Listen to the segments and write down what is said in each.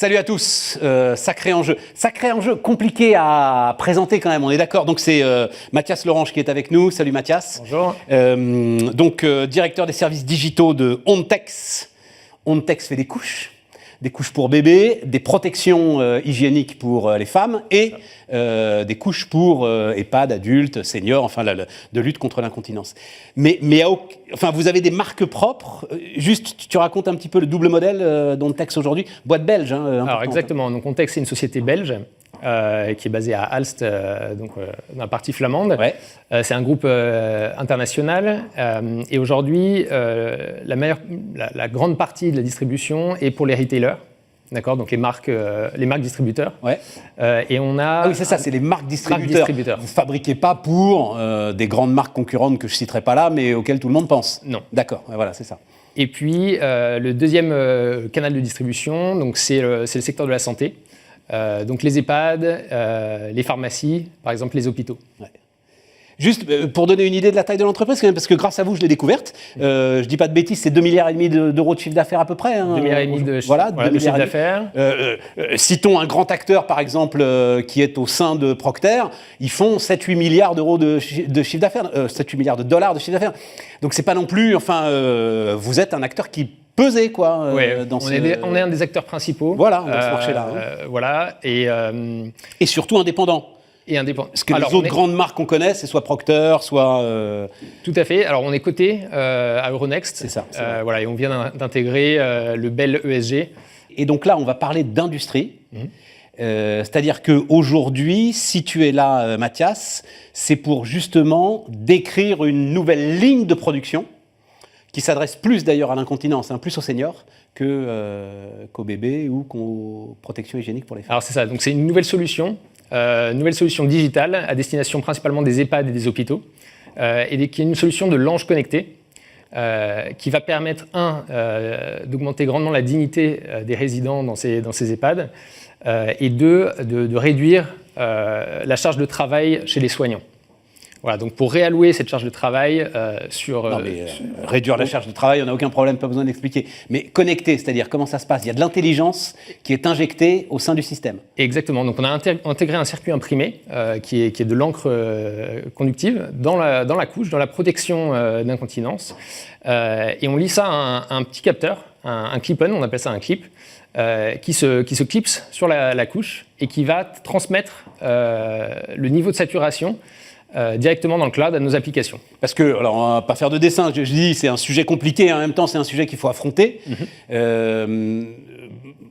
salut à tous. Sacré enjeu compliqué à présenter quand même, on est d'accord. Donc c'est Mathias Lorange qui est avec nous. Salut Mathias. Bonjour. Directeur des services digitaux de Ontex. Ontex fait des couches pour bébés, des protections hygiéniques pour les femmes et des couches pour EHPAD, adultes, seniors, enfin de lutte contre l'incontinence. Mais enfin, vous avez des marques propres. Juste, tu racontes un petit peu le double modèle d'Ontex aujourd'hui. Boîte belge. Alors exactement. Donc Ontex, c'est une société belge qui est basée à Aalst, dans la partie flamande. Ouais. C'est un groupe international et aujourd'hui, la grande partie de la distribution est pour les retailers. D'accord, donc les marques distributeurs. Ouais. Et on a. Ah oui, c'est ça, c'est les marques distributeurs. Vous ne fabriquez pas pour des grandes marques concurrentes que je ne citerai pas là, mais auxquelles tout le monde pense. Non. D'accord, voilà, c'est ça. Et puis, le deuxième canal de distribution, donc c'est le secteur de la santé. Donc les EHPAD, les pharmacies, par exemple les hôpitaux. Ouais. Juste pour donner une idée de la taille de l'entreprise, parce que grâce à vous, je l'ai découverte. Je ne dis pas de bêtises, c'est 2,5 milliards d'euros de chiffre d'affaires à peu près. 2,5 milliards de chiffre d'affaires. Citons un grand acteur, par exemple, qui est au sein de Procter. Ils font 7-8 milliards d'euros de chiffre d'affaires, 7-8 milliards de dollars de chiffre d'affaires. Donc c'est pas non plus, enfin, vous êtes un acteur qui pesait, quoi. Ouais, on est un des acteurs principaux. Voilà, dans ce marché-là. Voilà, et surtout indépendant. Et indépendant. Parce que les autres grandes marques qu'on connaît, c'est soit Procter, soit... Tout à fait. Alors, on est coté à Euronext. C'est ça. Voilà, et on vient d'intégrer le BEL ESG. Et donc là, on va parler d'industrie. C'est-à-dire qu'aujourd'hui, si tu es là, Mathias, c'est pour justement décrire une nouvelle ligne de production qui s'adresse plus d'ailleurs à l'incontinence, plus aux seniors, qu'aux bébés ou qu'aux protections hygiéniques pour les femmes. Alors, c'est ça. Donc, c'est une nouvelle solution digitale à destination principalement des EHPAD et des hôpitaux, et qui est une solution de l'ange connecté qui va permettre, d'augmenter grandement la dignité des résidents dans ces EHPAD, et de réduire la charge de travail chez les soignants. Voilà, donc pour réallouer cette charge de travail réduire la charge de travail, on n'a aucun problème, pas besoin d'expliquer. Mais connecter, c'est-à-dire comment ça se passe? Il y a de l'intelligence qui est injectée au sein du système. Exactement, donc on a intégré un circuit imprimé qui est de l'encre conductive dans la couche, dans la protection d'incontinence. Et on lie ça à un petit capteur, un clip-on, on appelle ça un clip, qui se clipse sur la couche et qui va transmettre le niveau de saturation directement dans le cloud à nos applications. Parce que, alors on va pas faire de dessin, je dis c'est un sujet compliqué, en même temps c'est un sujet qu'il faut affronter.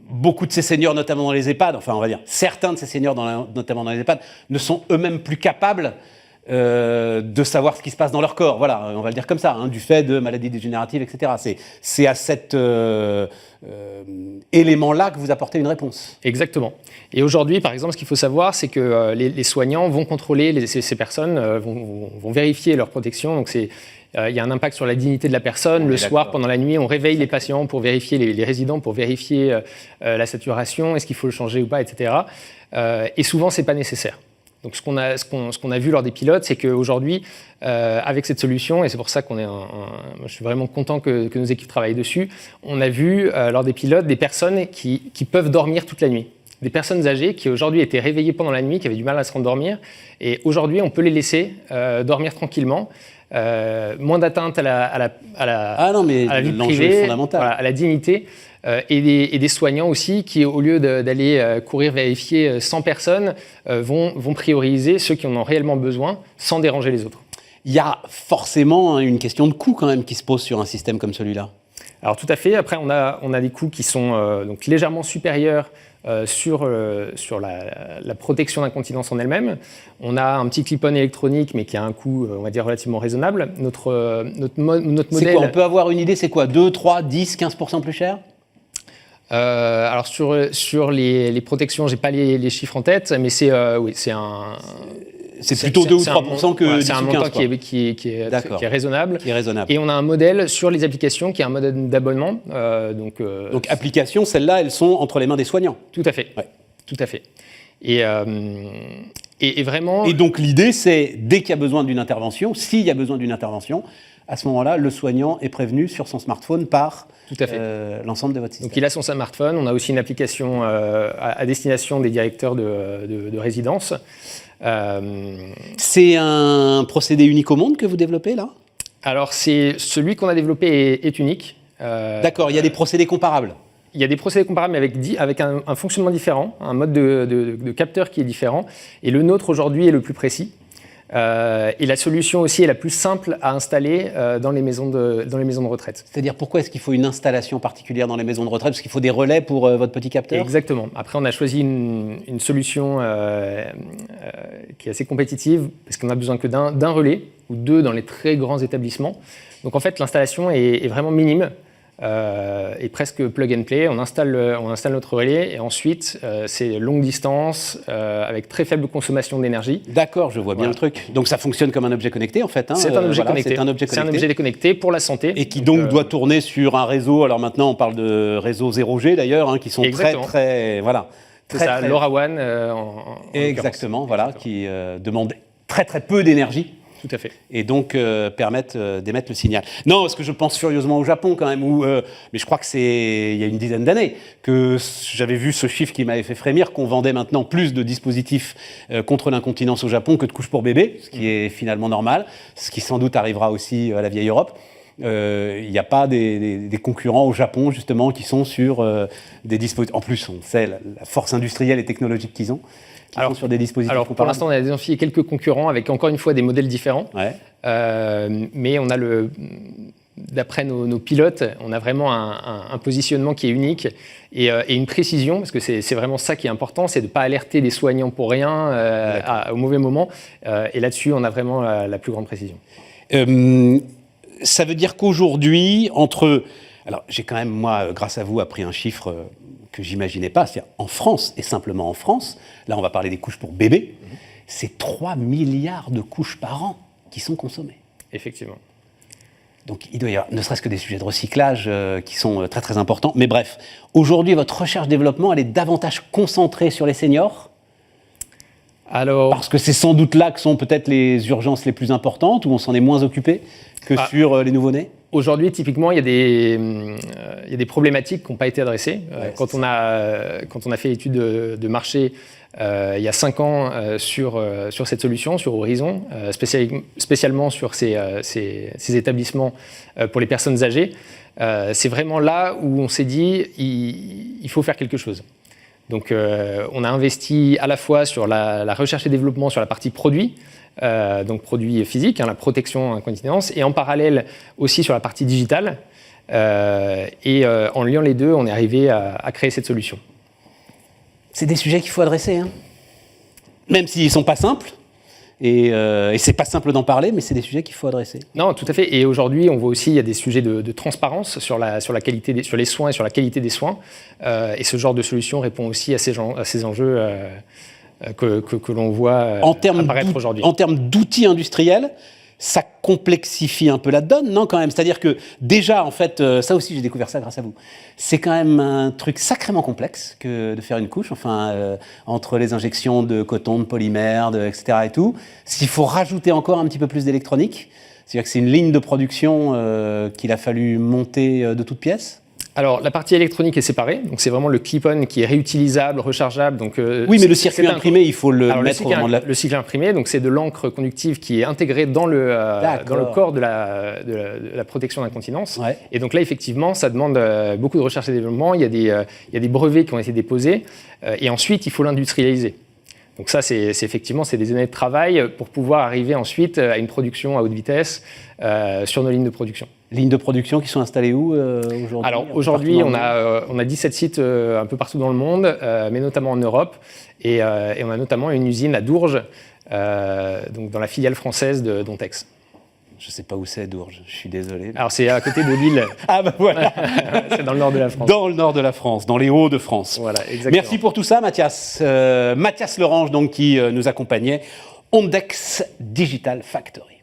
Beaucoup de ces seniors, notamment dans les EHPAD, enfin on va dire certains de ces seniors, notamment dans les EHPAD, ne sont eux-mêmes plus capables de savoir ce qui se passe dans leur corps. Voilà, on va le dire comme ça, du fait de maladies dégénératives, etc. C'est à cet élément-là que vous apportez une réponse. Exactement. Et aujourd'hui, par exemple, ce qu'il faut savoir, c'est que les soignants vont contrôler ces personnes, vont vérifier leur protection. Donc il y a un impact sur la dignité de la personne. Le soir, pendant la nuit, on réveille les patients pour vérifier, les résidents, pour vérifier la saturation, est-ce qu'il faut le changer ou pas, etc. Et souvent, ce n'est pas nécessaire. Donc ce qu'on a vu lors des pilotes, c'est qu'aujourd'hui, avec cette solution, et c'est pour ça je suis vraiment content que nos équipes travaillent dessus, on a vu lors des pilotes des personnes qui peuvent dormir toute la nuit. Des personnes âgées qui aujourd'hui étaient réveillées pendant la nuit, qui avaient du mal à se rendormir, et aujourd'hui on peut les laisser dormir tranquillement, moins d'atteinte à la vie privée, voilà, à la dignité. Et des soignants aussi qui, au lieu d'aller courir vérifier 100 personnes, vont prioriser ceux qui en ont réellement besoin sans déranger les autres. Il y a forcément une question de coût quand même qui se pose sur un système comme celui-là. Alors tout à fait. Après, on a des coûts qui sont donc légèrement supérieurs sur la protection d'incontinence en elle-même. On a un petit clip-on électronique, mais qui a un coût, on va dire, relativement raisonnable. Notre modèle... C'est quoi? On peut avoir une idée, c'est quoi? 2, 3, 10, 15% plus cher? Alors sur les protections, j'ai pas les chiffres en tête, mais c'est plutôt 2 ou 3% que 10 c'est un ou 15, montant qui est raisonnable. Qui est raisonnable. Et on a un modèle sur les applications qui est un modèle d'abonnement. Donc applications, celles-là, elles sont entre les mains des soignants. Tout à fait. Ouais. Tout à fait. Et Et vraiment... Et donc l'idée, c'est dès qu'il y a besoin d'une intervention, s'il y a besoin d'une intervention, à ce moment-là, le soignant est prévenu sur son smartphone par l'ensemble de votre système. Donc il a son smartphone, on a aussi une application à destination des directeurs de résidence. C'est un procédé unique au monde que vous développez là ? Alors celui qu'on a développé est unique. D'accord, il y a des procédés comparables. Il y a des procédés comparables, mais avec un fonctionnement différent, un mode de capteur qui est différent. Et le nôtre, aujourd'hui, est le plus précis. Et la solution aussi est la plus simple à installer dans les maisons de retraite. C'est-à-dire, pourquoi est-ce qu'il faut une installation particulière dans les maisons de retraite ? Parce qu'il faut des relais pour votre petit capteur ? Exactement. Après, on a choisi une solution qui est assez compétitive, parce qu'on a besoin que d'un relais, ou 2 dans les très grands établissements. Donc en fait, l'installation est vraiment minime. Et presque plug and play, on installe notre relais et ensuite c'est longue distance avec très faible consommation d'énergie. D'accord, je vois bien le truc. Donc ça fonctionne comme un objet connecté en fait. Hein. C'est un objet connecté. C'est un objet connecté pour la santé. Et qui donc doit tourner sur un réseau. Alors maintenant on parle de réseau 0G d'ailleurs, hein, qui sont très voilà. C'est ça, LoRaWAN exactement, voilà, qui demande très peu d'énergie. Tout à fait. Et donc permettent d'émettre le signal. Non, parce que je pense furieusement au Japon quand même, mais je crois que c'est il y a une dizaine d'années que j'avais vu ce chiffre qui m'avait fait frémir, qu'on vendait maintenant plus de dispositifs contre l'incontinence au Japon que de couches pour bébé, ce qui est finalement normal, ce qui sans doute arrivera aussi à la vieille Europe. Il n'y a pas des concurrents au Japon justement qui sont sur des dispositifs. En plus, on sait la force industrielle et technologique qu'ils ont. Sur des dispositifs comparables. Pour l'instant, on a identifié quelques concurrents avec encore une fois des modèles différents. Ouais. Mais on a d'après nos pilotes, on a vraiment un positionnement qui est unique et une précision, parce que c'est vraiment ça qui est important, c'est de ne pas alerter des soignants pour rien au mauvais moment. Et là-dessus, on a vraiment la plus grande précision. Ça veut dire qu'aujourd'hui, alors j'ai quand même, moi, grâce à vous, appris un chiffre que j'imaginais pas, c'est-à-dire en France, et simplement en France, là on va parler des couches pour bébés, c'est 3 milliards de couches par an qui sont consommées. Effectivement. Donc il doit y avoir ne serait-ce que des sujets de recyclage qui sont très importants. Mais bref, aujourd'hui votre recherche-développement, elle est davantage concentrée sur les seniors ? Parce que c'est sans doute là que sont peut-être les urgences les plus importantes, où on s'en est moins occupé que sur les nouveau-nés ? Aujourd'hui, typiquement, il y a des problématiques qui n'ont pas été adressées. Quand on a fait l'étude de marché il y a 5 ans sur cette solution, sur Horizon, spécialement sur ces établissements pour les personnes âgées, c'est vraiment là où on s'est dit il faut faire quelque chose. Donc on a investi à la fois sur la recherche et développement sur la partie produit, donc produits physiques, la protection incontinence, et en parallèle aussi sur la partie digitale. Et en liant les deux, on est arrivé à créer cette solution. C'est des sujets qu'il faut adresser, hein. Même s'ils ne sont pas simples. Et c'est pas simple d'en parler, mais c'est des sujets qu'il faut adresser. Non, tout à fait. Et aujourd'hui, on voit aussi il y a des sujets de transparence sur la qualité sur les soins et sur la qualité des soins. Et ce genre de solution répond aussi à ces enjeux que l'on voit apparaître aujourd'hui. En termes d'outils industriels, ça complexifie un peu la donne, non, quand même ? C'est-à-dire que déjà, en fait, ça aussi, j'ai découvert ça grâce à vous. C'est quand même un truc sacrément complexe que de faire une couche, entre les injections de coton, de polymère, etc. et tout. S'il faut rajouter encore un petit peu plus d'électronique, c'est-à-dire que c'est une ligne de production qu'il a fallu monter de toutes pièces. Alors, la partie électronique est séparée, donc c'est vraiment le clip-on qui est réutilisable, rechargeable. Donc, oui, mais le circuit imprimé, il faut le mettre au moment de la... Le cycle imprimé, donc c'est de l'encre conductive qui est intégrée dans le corps de la protection d'incontinence. Ouais. Et donc là, effectivement, ça demande beaucoup de recherche et développement. Il y a des brevets qui ont été déposés, et ensuite, il faut l'industrialiser. Donc ça, c'est effectivement des années de travail pour pouvoir arriver ensuite à une production à haute vitesse sur nos lignes de production. Lignes de production qui sont installées où aujourd'hui ? Alors aujourd'hui, on a 17 sites un peu partout dans le monde, mais notamment en Europe. Et on a notamment une usine à Dourges, donc dans la filiale française de Dontex. Je ne sais pas où c'est, Dourges, je suis désolé. Alors c'est à côté de Lille. Ah ben voilà. C'est dans le nord de la France. Dans le nord de la France, dans les Hauts-de-France. Voilà, exactement. Merci pour tout ça, Mathias. Mathias Lorange, donc, qui nous accompagnait. Ondex Digital Factory.